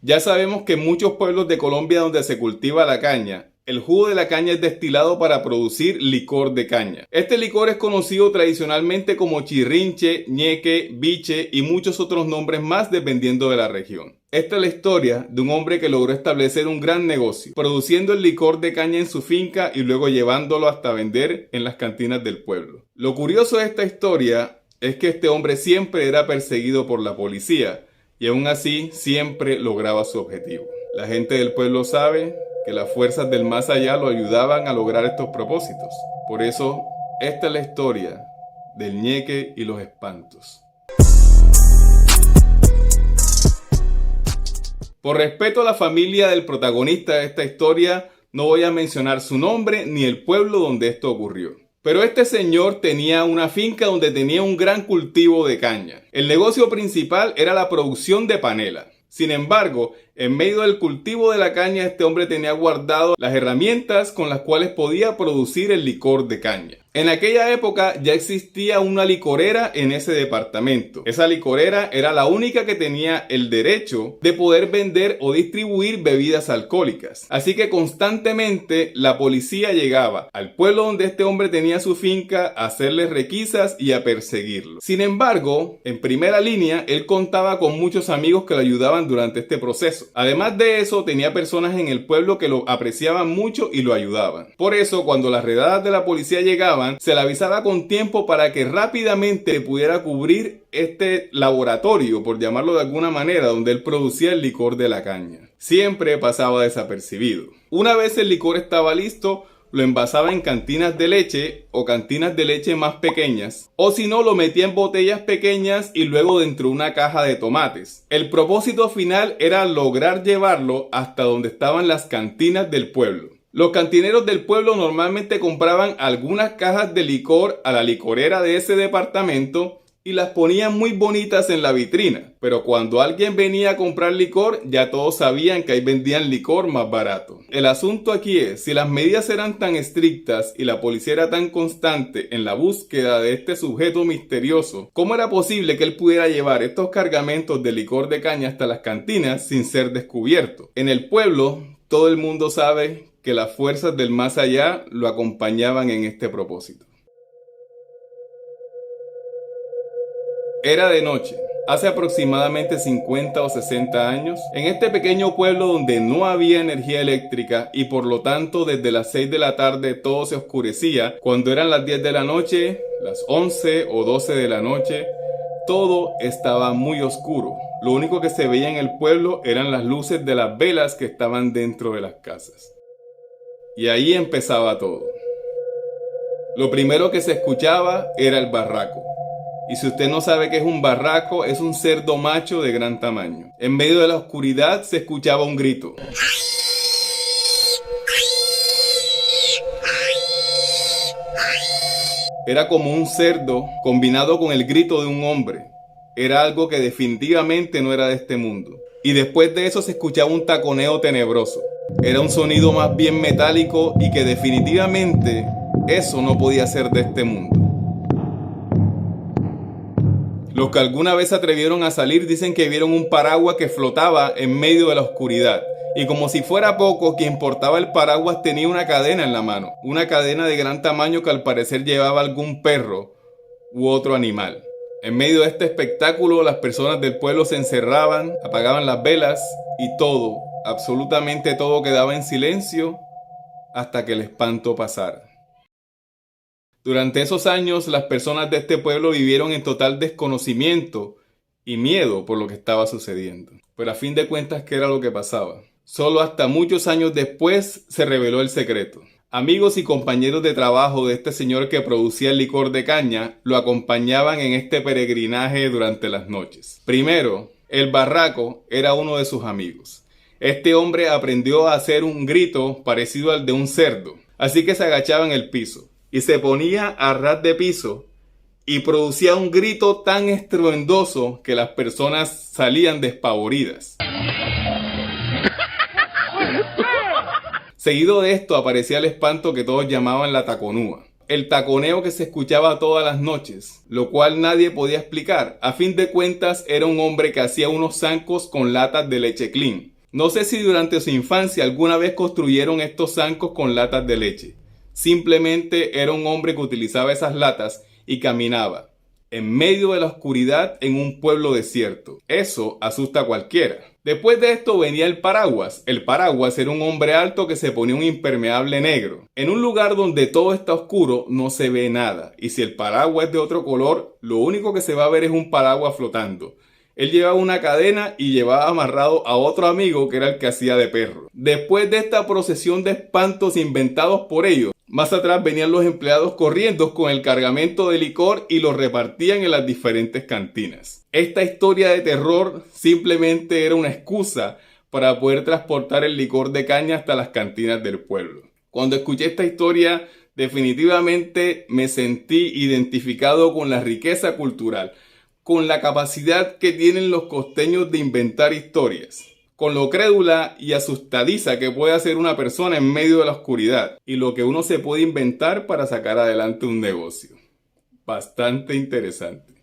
Ya sabemos que en muchos pueblos de Colombia donde se cultiva la caña, el jugo de la caña es destilado para producir licor de caña. Este licor es conocido tradicionalmente como chirrinche, ñeque, biche y muchos otros nombres más dependiendo de la región. Esta es la historia de un hombre que logró establecer un gran negocio, produciendo el licor de caña en su finca y luego llevándolo hasta vender en las cantinas del pueblo. Lo curioso de esta historia es que este hombre siempre era perseguido por la policía y aún así siempre lograba su objetivo. La gente del pueblo sabe que las fuerzas del más allá lo ayudaban a lograr estos propósitos. Por eso, esta es la historia del ñeque y los espantos. Por respeto a la familia del protagonista de esta historia, no voy a mencionar su nombre ni el pueblo donde esto ocurrió. Pero este señor tenía una finca donde tenía un gran cultivo de caña. El negocio principal era la producción de panela. Sin embargo, en medio del cultivo de la caña, este hombre tenía guardado las herramientas con las cuales podía producir el licor de caña. En aquella época ya existía una licorera en ese departamento. Esa licorera era la única que tenía el derecho de poder vender o distribuir bebidas alcohólicas. Así que constantemente la policía llegaba al pueblo donde este hombre tenía su finca a hacerle requisas y a perseguirlo. Sin embargo, en primera línea, él contaba con muchos amigos que lo ayudaban durante este proceso. Además de eso, tenía personas en el pueblo que lo apreciaban mucho y lo ayudaban. Por eso, cuando las redadas de la policía llegaban, se le avisaba con tiempo para que rápidamente pudiera cubrir este laboratorio, por llamarlo de alguna manera, donde él producía el licor de la caña. Siempre pasaba desapercibido. Una vez el licor estaba listo, lo envasaba en cantinas de leche o cantinas de leche más pequeñas, o si no, lo metía en botellas pequeñas y luego dentro de una caja de tomates. El propósito final era lograr llevarlo hasta donde estaban las cantinas del pueblo. Los cantineros del pueblo normalmente compraban algunas cajas de licor a la licorera de ese departamento y las ponían muy bonitas en la vitrina. Pero cuando alguien venía a comprar licor, ya todos sabían que ahí vendían licor más barato. El asunto aquí es, si las medidas eran tan estrictas y la policía era tan constante en la búsqueda de este sujeto misterioso, ¿cómo era posible que él pudiera llevar estos cargamentos de licor de caña hasta las cantinas sin ser descubierto? En el pueblo, todo el mundo sabe que las fuerzas del más allá lo acompañaban en este propósito. Era de noche, hace aproximadamente 50 o 60 años, en este pequeño pueblo donde no había energía eléctrica y por lo tanto desde las 6 de la tarde todo se oscurecía. Cuando eran las 10 de la noche, las 11 o 12 de la noche, todo estaba muy oscuro. Lo único que se veía en el pueblo eran las luces de las velas que estaban dentro de las casas. Y ahí empezaba todo. Lo primero que se escuchaba era el barraco. Y si usted no sabe qué es un barraco, es un cerdo macho de gran tamaño. En medio de la oscuridad se escuchaba un grito. Era como un cerdo combinado con el grito de un hombre. Era algo que definitivamente no era de este mundo. Y después de eso se escuchaba un taconeo tenebroso. Era un sonido más bien metálico y que definitivamente eso no podía ser de este mundo. Los que alguna vez se atrevieron a salir dicen que vieron un paraguas que flotaba en medio de la oscuridad. Y como si fuera poco, quien portaba el paraguas tenía una cadena en la mano. Una cadena de gran tamaño que al parecer llevaba algún perro u otro animal. En medio de este espectáculo, las personas del pueblo se encerraban, apagaban las velas y todo, absolutamente todo quedaba en silencio hasta que el espanto pasara. Durante esos años, las personas de este pueblo vivieron en total desconocimiento y miedo por lo que estaba sucediendo. Pero a fin de cuentas, ¿qué era lo que pasaba? Solo hasta muchos años después se reveló el secreto. Amigos y compañeros de trabajo de este señor que producía el licor de caña lo acompañaban en este peregrinaje durante las noches. Primero, el barraco era uno de sus amigos. Este hombre aprendió a hacer un grito parecido al de un cerdo, así que se agachaba en el piso y se ponía a ras de piso y producía un grito tan estruendoso que las personas salían despavoridas. Seguido de esto aparecía el espanto que todos llamaban la taconúa. el taconeo que se escuchaba todas las noches, lo cual nadie podía explicar. A fin de cuentas, era un hombre que hacía unos zancos con latas de leche clean. No sé si durante su infancia alguna vez construyeron estos zancos con latas de leche. Simplemente era un hombre que utilizaba esas latas y caminaba en medio de la oscuridad en un pueblo desierto. Eso asusta a cualquiera. Después de esto venía el paraguas. El paraguas era un hombre alto que se ponía un impermeable negro. En un lugar donde todo está oscuro no se ve nada. Y si el paraguas es de otro color, lo único que se va a ver es un paraguas flotando. Él llevaba una cadena y llevaba amarrado a otro amigo que era el que hacía de perro. Después de esta procesión de espantos inventados por ellos, más atrás venían los empleados corriendo con el cargamento de licor y lo repartían en las diferentes cantinas. Esta historia de terror simplemente era una excusa para poder transportar el licor de caña hasta las cantinas del pueblo. Cuando escuché esta historia, definitivamente me sentí identificado con la riqueza cultural, con la capacidad que tienen los costeños de inventar historias, con lo crédula y asustadiza que puede ser una persona en medio de la oscuridad y lo que uno se puede inventar para sacar adelante un negocio. Bastante interesante.